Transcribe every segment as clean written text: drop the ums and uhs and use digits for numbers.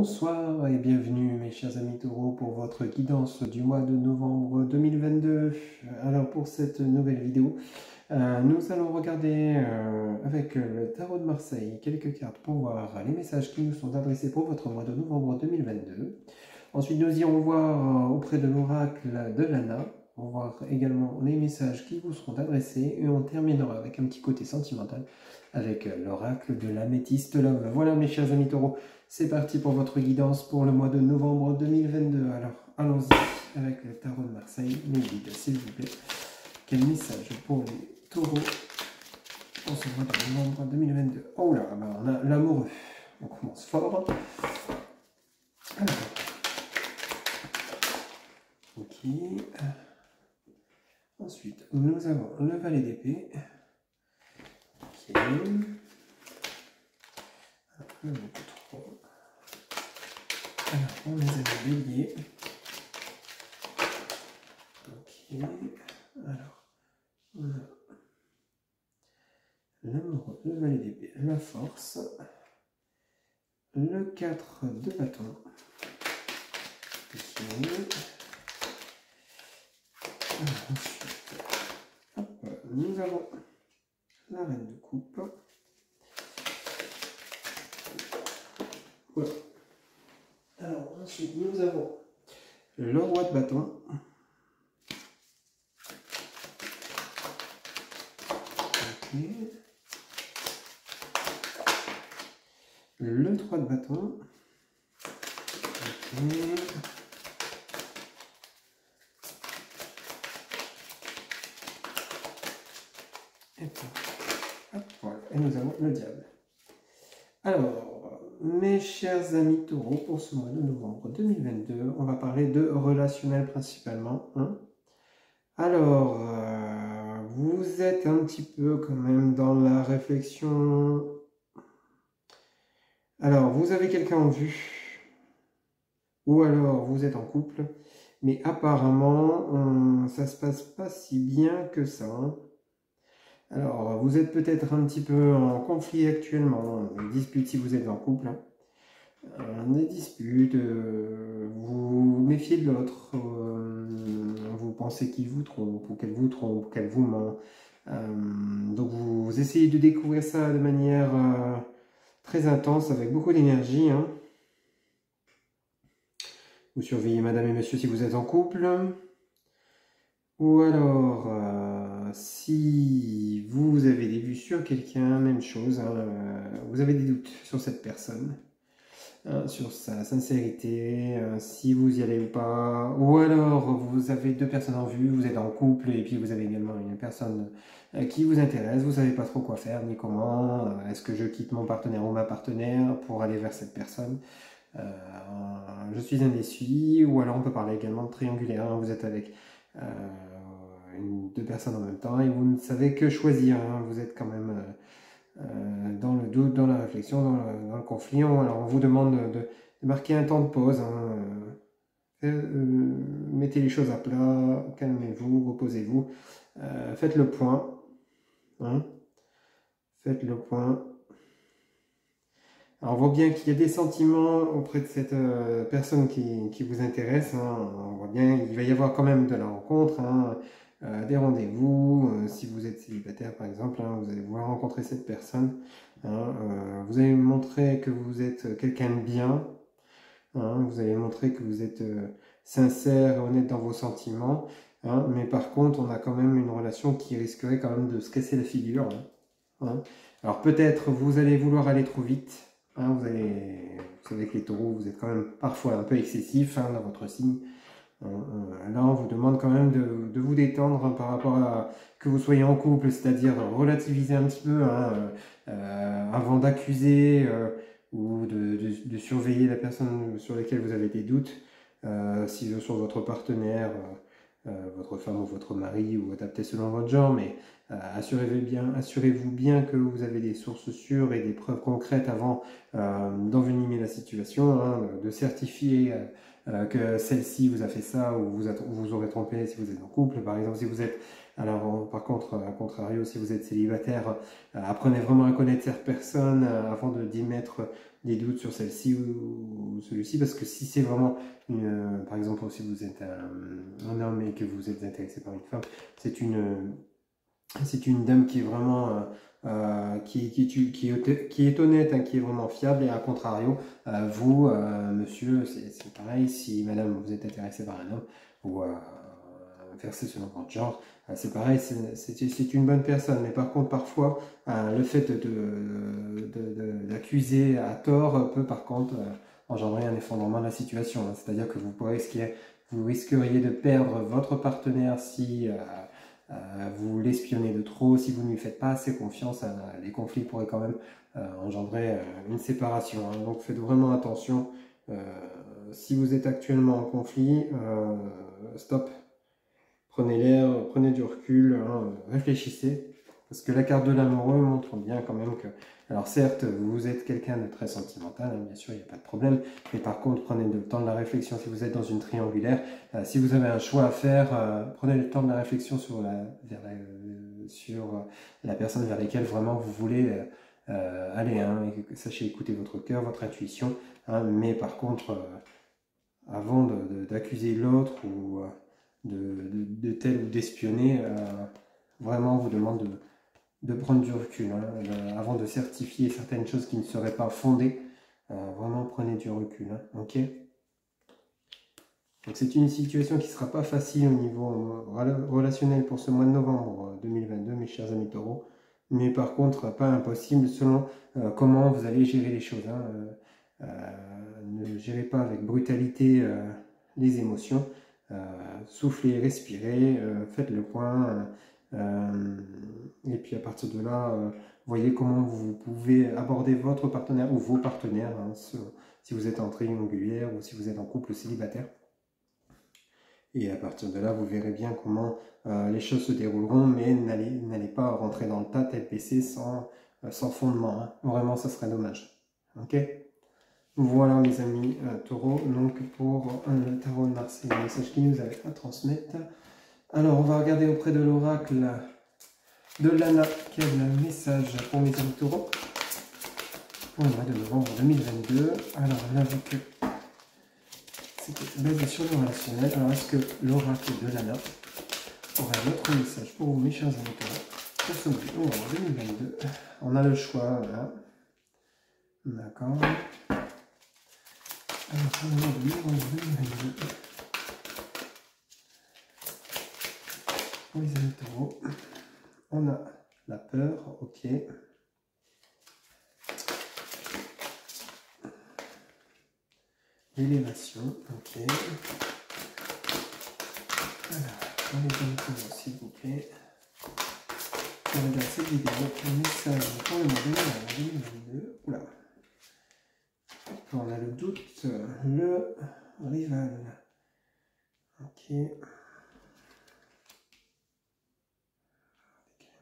Bonsoir et bienvenue mes chers amis taureaux pour votre guidance du mois de novembre 2022. Alors pour cette nouvelle vidéo, nous allons regarder avec le tarot de Marseille quelques cartes pour voir les messages qui nous sont adressés pour votre mois de novembre 2022. Ensuite nous irons voir auprès de l'oracle de Lana, pour voir également les messages qui vous seront adressés et on terminera avec un petit côté sentimental avec l'oracle de l'améthyste love. Voilà mes chers amis taureaux, c'est parti pour votre guidance pour le mois de novembre 2022. Alors allons-y avec le tarot de Marseille, mes guides s'il vous plaît. Quel message pour les taureaux pour ce mois de novembre 2022? Oh là, bah on a l'amoureux, on commence fort. Alors, ok. Ensuite, nous avons le valet d'épée. Ok. Alors, beaucoup trop. Alors, on les a béliers. Ok. Alors, on a l'amoureux, le valet d'épée, la force, le 4 de bâton. Ok. Alors, ensuite, hop, nous avons la reine de coupe. Voilà. Alors ensuite nous avons le roi de bâton. Okay. Le 3 de bâton. Okay. Et puis, hop, voilà. Et nous avons le diable. Alors, mes chers amis taureaux, pour ce mois de novembre 2022, on va parler de relationnel principalement. Hein. Alors, vous êtes un petit peu quand même dans la réflexion. Alors, vous avez quelqu'un en vue, ou alors vous êtes en couple, mais apparemment, ça se passe pas si bien que ça. Hein. Alors, vous êtes peut-être un petit peu en conflit actuellement, des disputes si vous êtes en couple, hein. Des disputes, vous méfiez de l'autre, vous pensez qu'il vous trompe, ou qu'elle vous ment. Donc vous essayez de découvrir ça de manière très intense, avec beaucoup d'énergie. Hein. Vous surveillez madame et monsieur si vous êtes en couple. Ou alors, si vous avez des vues sur quelqu'un, même chose, hein, vous avez des doutes sur cette personne, hein, sur sa sincérité, si vous y allez ou pas. Ou alors, vous avez deux personnes en vue, vous êtes en couple, et puis vous avez également une personne qui vous intéresse, vous ne savez pas trop quoi faire, ni comment. Est-ce que je quitte mon partenaire ou ma partenaire pour aller vers cette personne? Je suis indécis. Ou alors on peut parler également de triangulaire, hein, vous êtes avec deux personnes en même temps et vous ne savez que choisir, hein. Vous êtes quand même dans le doute, dans la réflexion, dans le conflit. Alors on vous demande de marquer un temps de pause, hein. Mettez les choses à plat, calmez-vous, reposez-vous, faites le point, hein. Faites le point. Alors on voit bien qu'il y a des sentiments auprès de cette personne qui vous intéresse, hein. On voit bien qu'il va y avoir quand même de la rencontre, hein, des rendez-vous. Si vous êtes célibataire par exemple, hein, vous allez vouloir rencontrer cette personne. Hein, vous allez montrer que vous êtes quelqu'un de bien. Hein, vous allez montrer que vous êtes sincère et honnête dans vos sentiments. Hein, mais par contre, on a quand même une relation qui risquerait quand même de se casser la figure. Hein, hein. Alors peut-être vous allez vouloir aller trop vite. Hein, vous savez que les taureaux, vous êtes quand même parfois un peu excessif, hein, dans votre signe. Là, on vous demande quand même de vous détendre, hein, par rapport à que vous soyez en couple, c'est-à-dire relativiser un petit peu, hein, avant d'accuser ou de surveiller la personne sur laquelle vous avez des doutes, si sur votre partenaire, votre femme ou votre mari, ou adapté selon votre genre, mais assurez-vous bien que vous avez des sources sûres et des preuves concrètes avant d'envenimer la situation, hein, de certifier que celle-ci vous a fait ça, ou vous aurez trompé si vous êtes en couple. Par exemple, si vous êtes Alors, par contre, à contrario, si vous êtes célibataire, apprenez vraiment à connaître cette personne avant d'y mettre des doutes sur celle-ci ou celui-ci, parce que si c'est vraiment, par exemple, si vous êtes un homme et que vous êtes intéressé par une femme, c'est une dame qui est vraiment qui est honnête, hein, qui est vraiment fiable, et à contrario, vous, monsieur, c'est pareil, si madame vous êtes intéressé par un homme, ou verser selon votre genre, c'est pareil, c'est une bonne personne, mais par contre, parfois, le fait d'accuser à tort peut par contre engendrer un effondrement de la situation, hein. C'est-à-dire que vous risqueriez de perdre votre partenaire si vous l'espionnez de trop, si vous ne lui faites pas assez confiance, les conflits pourraient quand même engendrer une séparation, hein. Donc faites vraiment attention. Si vous êtes actuellement en conflit, stop. Prenez l'air, prenez du recul, hein, réfléchissez. Parce que la carte de l'amoureux montre bien quand même que... Alors certes, vous êtes quelqu'un de très sentimental, hein, bien sûr, il n'y a pas de problème. Mais par contre, prenez le temps de la réflexion. Si vous êtes dans une triangulaire, si vous avez un choix à faire, prenez le temps de la réflexion sur la personne vers laquelle vraiment vous voulez aller. Hein, et sachez écouter votre cœur, votre intuition. Hein, mais par contre, avant d'accuser l'autre ou de tel ou d'espionner, vraiment on vous demande de prendre du recul, hein, avant de certifier certaines choses qui ne seraient pas fondées. Vraiment prenez du recul, hein, ok. Donc c'est une situation qui ne sera pas facile au niveau relationnel pour ce mois de novembre 2022, mes chers amis taureaux, mais par contre pas impossible selon comment vous allez gérer les choses, hein. Ne gérez pas avec brutalité les émotions. Soufflez, respirez, faites le point, et puis à partir de là, voyez comment vous pouvez aborder votre partenaire ou vos partenaires, hein, si vous êtes en triangulaire ou si vous êtes en couple célibataire. Et à partir de là, vous verrez bien comment les choses se dérouleront, mais n'allez pas rentrer dans le tas tel PC sans fondement, hein. Vraiment, ça serait dommage. Ok? Voilà mes amis taureaux, donc pour le tarot de Marseille, le message qu'il nous avait à transmettre. Alors on va regarder auprès de l'oracle de Lana quel message pour mes amis taureaux pour le mois de novembre 2022. Alors on a vu que c'était basé sur le relationnel. Alors est-ce que l'oracle de Lana aurait un autre message pour vous, mes chers amis taureaux pour ce mois de novembre 2022? On a le choix là. D'accord. Alors, pour le mois de novembre 2022, pour les amis taureaux, on a la peur, ok. L'élévation, ok. Alors, pour les amis taureaux, s'il vous plaît. On regarde cette vidéo, un message pour le mois de novembre 2022. Oula. On a le doute, le rival. Ok.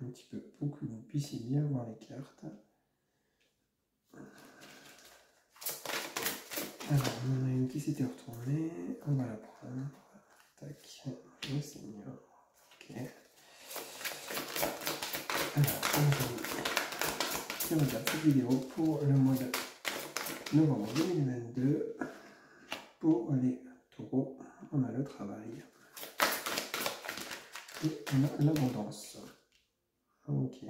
Un petit peu pour que vous puissiez bien voir les cartes. Alors, on en a une qui s'était retournée. On va la prendre. Tac. Le Seigneur. Ok. Alors, on regarde cette vidéo pour le mois de novembre 2022. Pour les taureaux, on a le travail. Et on a l'abondance. Ok.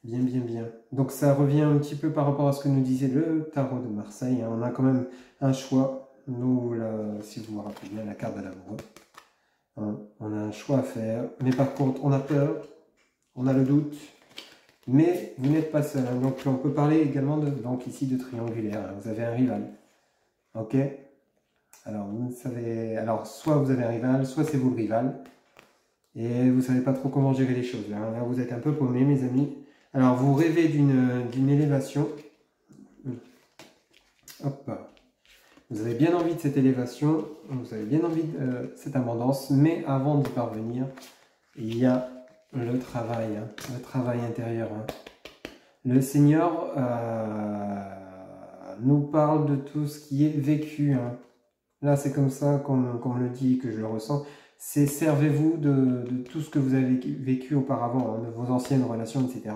Bien, bien, bien. Donc ça revient un petit peu par rapport à ce que nous disait le tarot de Marseille, hein. On a quand même un choix. Nous, là, si vous vous rappelez bien la carte de l'amoureux, hein, on a un choix à faire. Mais par contre, on a peur, on a le doute. Mais vous n'êtes pas seul, hein. Donc on peut parler également donc ici de triangulaire, hein. Vous avez un rival. Ok. Alors vous savez, alors soit vous avez un rival, soit c'est vous le rival. Et vous ne savez pas trop comment gérer les choses. Là, vous êtes un peu paumé, mes amis. Alors, vous rêvez d'une élévation. Hop. Vous avez bien envie de cette élévation. Vous avez bien envie de cette abondance. Mais avant d'y parvenir, il y a le travail. Hein, le travail intérieur. Hein. Le Seigneur nous parle de tout ce qui est vécu. Hein. Là, c'est comme ça qu'on me le dit, que je le ressens. servez-vous de tout ce que vous avez vécu auparavant, hein, de vos anciennes relations, etc.,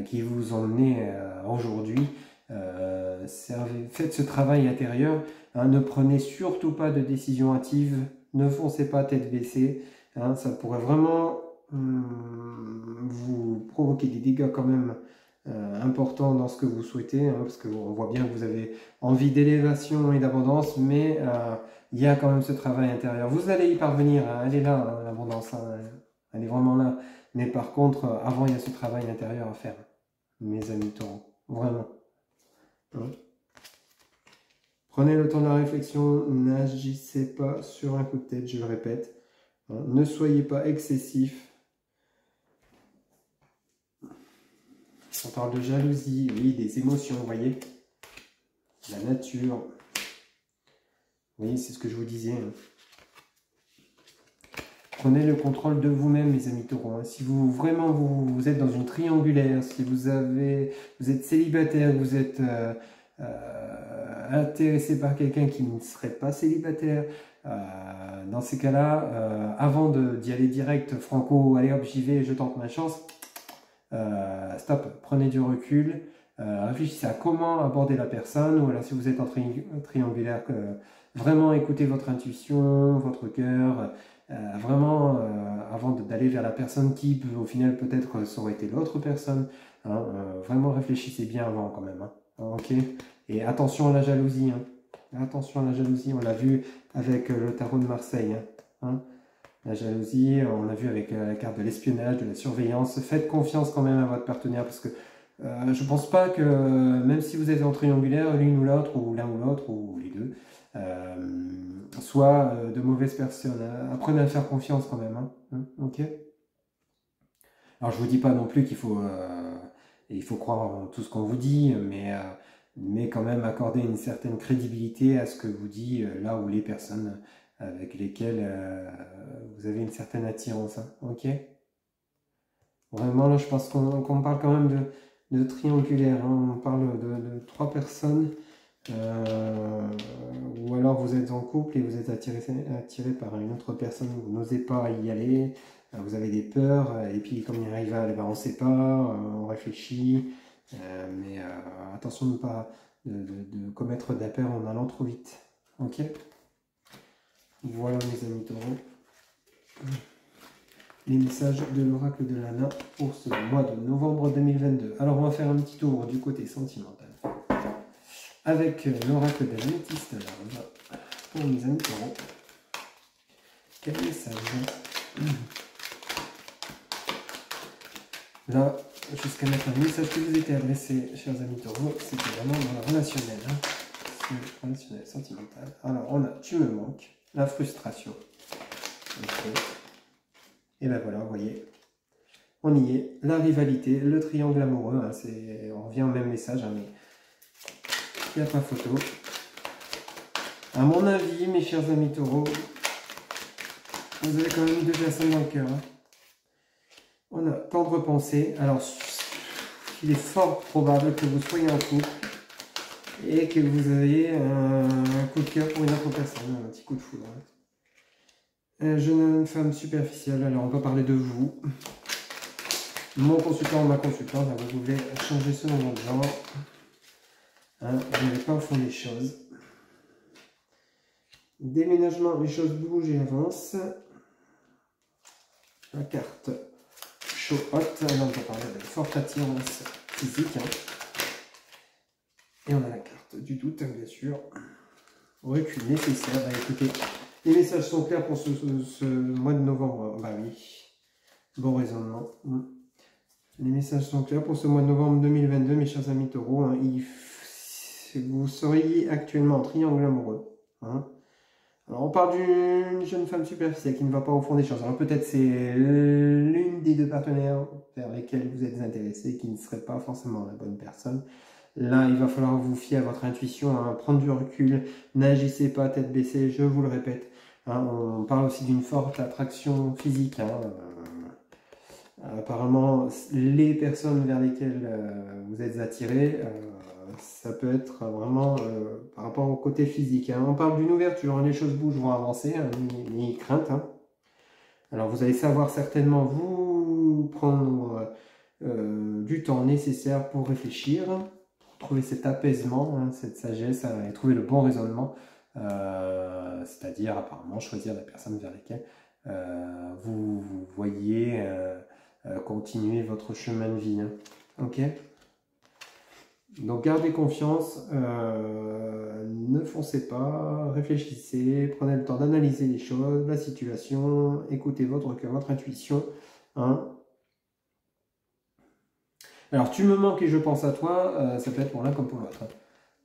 qui vous ont mené aujourd'hui. Faites ce travail intérieur, hein, ne prenez surtout pas de décisions hâtives, ne foncez pas tête baissée, hein, ça pourrait vraiment vous provoquer des dégâts quand même importants dans ce que vous souhaitez, hein, parce qu'on voit bien que vous avez envie d'élévation et d'abondance, mais il y a quand même ce travail intérieur. Vous allez y parvenir, hein, elle est là, hein, l'abondance, hein, elle est vraiment là, mais par contre, avant, il y a ce travail intérieur à faire, mes amis taureaux, vraiment. Hein. Prenez le temps de la réflexion, n'agissez pas sur un coup de tête, je le répète. Hein. Ne soyez pas excessif. On parle de jalousie, oui, des émotions, vous voyez. La nature. Oui, c'est ce que je vous disais. Hein. Prenez le contrôle de vous-même, mes amis taureaux. Hein. Si vous êtes dans une triangulaire, si vous êtes célibataire, vous êtes intéressé par quelqu'un qui ne serait pas célibataire, dans ces cas-là, avant d'y aller direct, franco, allez hop, j'y vais, je tente ma chance, stop, prenez du recul, réfléchissez à comment aborder la personne, ou alors si vous êtes en triangulaire, vraiment écoutez votre intuition, votre cœur, vraiment avant d'aller vers la personne qui au final peut-être ça aurait été l'autre personne, hein, vraiment réfléchissez bien avant quand même, hein, ok, et attention à la jalousie, hein. Attention à la jalousie, on l'a vu avec le tarot de Marseille, hein. La jalousie, on l'a vu avec la carte de l'espionnage, de la surveillance. Faites confiance quand même à votre partenaire parce que je pense pas que, même si vous êtes en triangulaire, l'une ou l'autre, ou l'un ou l'autre, ou les deux, soit de mauvaises personnes. Apprenez à faire confiance quand même, hein, ok. Alors je vous dis pas non plus qu'il faut, il faut croire en tout ce qu'on vous dit, mais quand même accorder une certaine crédibilité à ce que vous dit là où les personnes avec lesquelles vous avez une certaine attirance, hein, ok. Vraiment là je pense qu'on parle quand même de triangulaire, hein, on parle de 3 personnes. Ou alors vous êtes en couple et vous êtes attiré par une autre personne, vous n'osez pas y aller, vous avez des peurs, et puis comme il arrive, on ne sait pas, on réfléchit, mais attention de ne pas de commettre d'erreurs en allant trop vite. Ok. Voilà mes amis taureaux, les messages de l'oracle de Lana pour ce mois de novembre 2022. Alors on va faire un petit tour du côté sentimental avec l'oracle de l'améthyste larve pour mes amis taureaux. Quel message? Là, jusqu'à maintenant, le message qui vous était adressé, chers amis taureaux, c'était vraiment dans la relationnelle, hein. C'est relationnel, sentimental. Alors, on a tu me manques, la frustration. Okay. Et ben voilà, vous voyez, on y est. La rivalité, le triangle amoureux, hein, on revient au même message, hein, mais il n'y a pas photo. À mon avis, mes chers amis taureaux, vous avez quand même 2 personnes dans le cœur. Hein. On a tendre pensée. Alors, il est fort probable que vous soyez en couple et que vous ayez un coup de cœur pour une autre personne, un petit coup de foudre. Jeune femme superficielle, alors on va parler de vous. Mon consultant ou ma consultante, vous pouvez changer selon votre genre. Hein, vous n'avez pas au fond des choses. Déménagement, les choses bougent et avancent. La carte chaud hot, là on va parler de forte attirance physique. Hein. Et on a la carte du doute, bien sûr. Recul nécessaire. Bah, écoutez, les messages sont clairs pour ce mois de novembre. Bah oui, bon raisonnement. Les messages sont clairs pour ce mois de novembre 2022, mes chers amis taureaux. Hein. Vous seriez actuellement en triangle amoureux. Hein. Alors on parle d'une jeune femme superficielle qui ne va pas au fond des choses. Alors peut-être c'est l'une des 2 partenaires vers lesquels vous êtes intéressé qui ne serait pas forcément la bonne personne. Là, il va falloir vous fier à votre intuition, hein, prendre du recul, n'agissez pas tête baissée, je vous le répète. Hein, on parle aussi d'une forte attraction physique. Hein, apparemment, les personnes vers lesquelles vous êtes attiré, ça peut être vraiment par rapport au côté physique. Hein. On parle d'une ouverture, hein, les choses bougent, vont avancer, hein, ni crainte. Hein. Alors vous allez savoir certainement vous prendre du temps nécessaire pour réfléchir, trouver cet apaisement, hein, cette sagesse et trouver le bon raisonnement, c'est-à-dire apparemment choisir la personne vers laquelle vous voyez continuer votre chemin de vie. Hein. Ok? Donc gardez confiance, ne foncez pas, réfléchissez, prenez le temps d'analyser les choses, la situation, écoutez votre cœur, votre intuition. Hein. Alors tu me manques et je pense à toi, ça peut être pour l'un comme pour l'autre. Hein.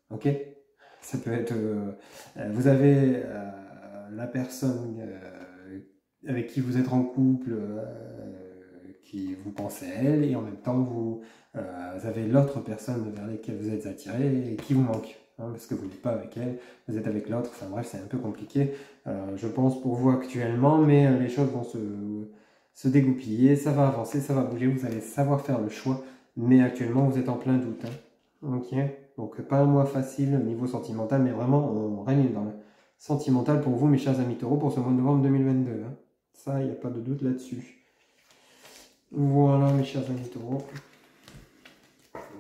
Ok? Ça peut être... vous avez la personne avec qui vous êtes en couple, qui vous pensez à elle, et en même temps vous avez l'autre personne vers laquelle vous êtes attiré et qui vous manque, hein, parce que vous n'êtes pas avec elle, vous êtes avec l'autre, enfin bref, c'est un peu compliqué, je pense, pour vous actuellement, mais les choses vont se dégoupiller, ça va avancer, ça va bouger, vous allez savoir faire le choix, mais actuellement vous êtes en plein doute. Hein. Ok, donc pas un mois facile au niveau sentimental, mais vraiment on règne dans le sentimental pour vous, mes chers amis taureaux, pour ce mois de novembre 2022. Hein. Ça, il n'y a pas de doute là-dessus. Voilà, mes chers amis taureaux.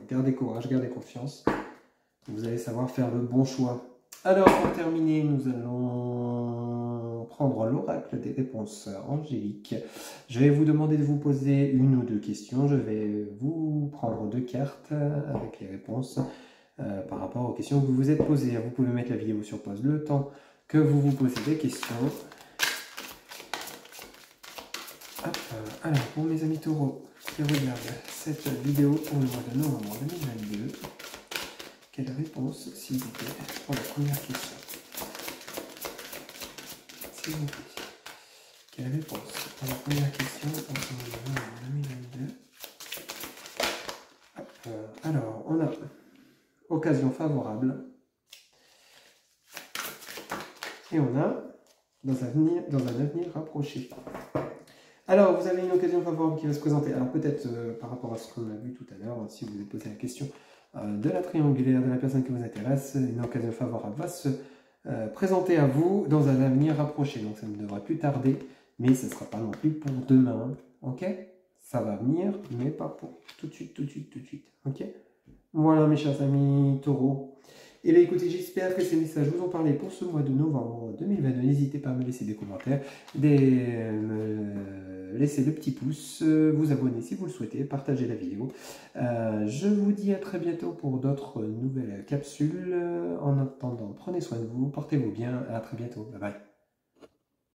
Gardez courage, gardez confiance. Vous allez savoir faire le bon choix. Alors, pour terminer, nous allons prendre l'oracle des réponses angéliques. Je vais vous demander de vous poser une ou deux questions. Je vais vous prendre deux cartes avec les réponses par rapport aux questions que vous vous êtes posées. Vous pouvez mettre la vidéo sur pause le temps que vous vous posez des questions. Hop, alors, pour mes amis taureaux qui regardent cette vidéo pour le mois de novembre 2022, quelle réponse, s'il vous plaît, pour la première question? S'il vous plaît. Quelle réponse pour la première question pour ce mois de novembre 2022? Hop, alors, on a occasion favorable. Et on a dans un avenir rapproché. Alors, vous avez une occasion favorable qui va se présenter. Alors, peut-être par rapport à ce qu'on a vu tout à l'heure, si vous vous êtes posé la question de la triangulaire, de la personne qui vous intéresse, une occasion favorable va se présenter à vous dans un avenir rapproché. Donc, ça ne devrait plus tarder, mais ce ne sera pas non plus pour demain. Ok? Ça va venir, mais pas pour tout de suite, tout de suite, tout de suite. Ok? Voilà, mes chers amis taureaux. Et bien écoutez, j'espère que ces messages vous ont parlé pour ce mois de novembre 2022. N'hésitez pas à me laisser des commentaires, me laisser le petit pouce, vous abonner si vous le souhaitez, partager la vidéo. Je vous dis à très bientôt pour d'autres nouvelles capsules. En attendant, prenez soin de vous, portez-vous bien, à très bientôt. Bye bye.